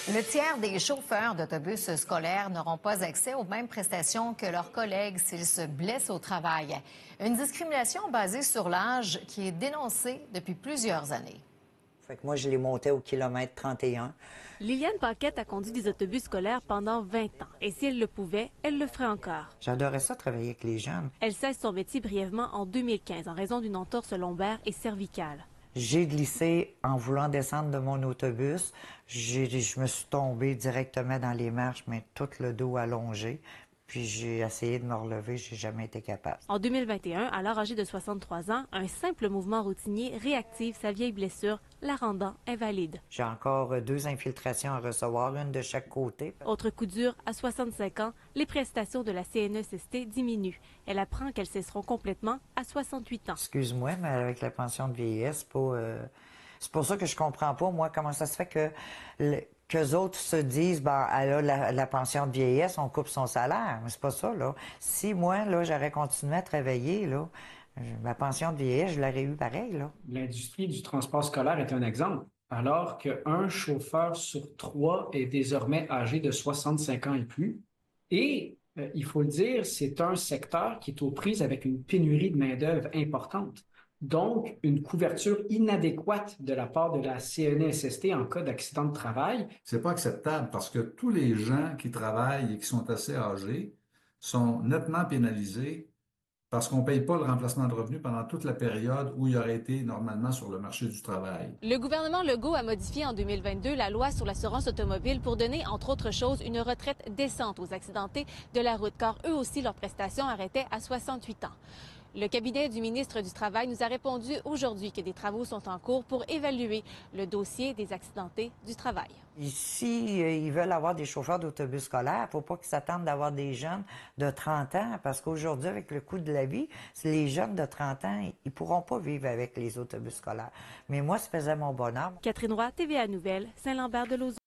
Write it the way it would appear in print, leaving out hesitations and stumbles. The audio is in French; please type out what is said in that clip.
Le tiers des chauffeurs d'autobus scolaires n'auront pas accès aux mêmes prestations que leurs collègues s'ils se blessent au travail. Une discrimination basée sur l'âge qui est dénoncée depuis plusieurs années. Fait que moi, je les montais au kilomètre 31. Liliane Paquette a conduit des autobus scolaires pendant 20 ans et si elle le pouvait, elle le ferait encore. J'adorais ça, travailler avec les jeunes. Elle cesse son métier brièvement en 2015 en raison d'une entorse lombaire et cervicale. J'ai glissé en voulant descendre de mon autobus. Je me suis tombée directement dans les marches, mais tout le dos allongé. Puis j'ai essayé de me relever, j'ai jamais été capable. En 2021, alors âgée de 63 ans, un simple mouvement routinier réactive sa vieille blessure, la rendant invalide. J'ai encore 2 infiltrations à recevoir, une de chaque côté. Autre coup dur, à 65 ans, les prestations de la CNESST diminuent. Elle apprend qu'elles cesseront complètement à 68 ans. Excuse-moi, mais avec la pension de vieillesse, c'est pour ça que je comprends pas, moi, comment ça se fait que qu'eux autres se disent, ben, elle a la pension de vieillesse, on coupe son salaire. Mais c'est pas ça, là. Si moi, là, j'aurais continué à travailler, là, ma pension de vieillesse, je l'aurais eu pareil, là. L'industrie du transport scolaire est un exemple, alors qu'un chauffeur sur 3 est désormais âgé de 65 ans et plus. Et, il faut le dire, c'est un secteur qui est aux prises avec une pénurie de main-d'œuvre importante. Donc, une couverture inadéquate de la part de la CNESST en cas d'accident de travail. C'est pas acceptable parce que tous les gens qui travaillent et qui sont assez âgés sont nettement pénalisés parce qu'on ne paye pas le remplacement de revenus pendant toute la période où il aurait été normalement sur le marché du travail. Le gouvernement Legault a modifié en 2022 la loi sur l'assurance automobile pour donner, entre autres choses, une retraite décente aux accidentés de la route, car eux aussi, leurs prestations arrêtaient à 68 ans. Le cabinet du ministre du Travail nous a répondu aujourd'hui que des travaux sont en cours pour évaluer le dossier des accidentés du travail. Ici, ils veulent avoir des chauffeurs d'autobus scolaires. Il ne faut pas qu'ils s'attendent d'avoir des jeunes de 30 ans, parce qu'aujourd'hui, avec le coût de la vie, les jeunes de 30 ans, ils ne pourront pas vivre avec les autobus scolaires. Mais moi, ça faisait mon bonheur. Catherine Roy, TVA Nouvelles, Saint-Lambert-de-Lauzon.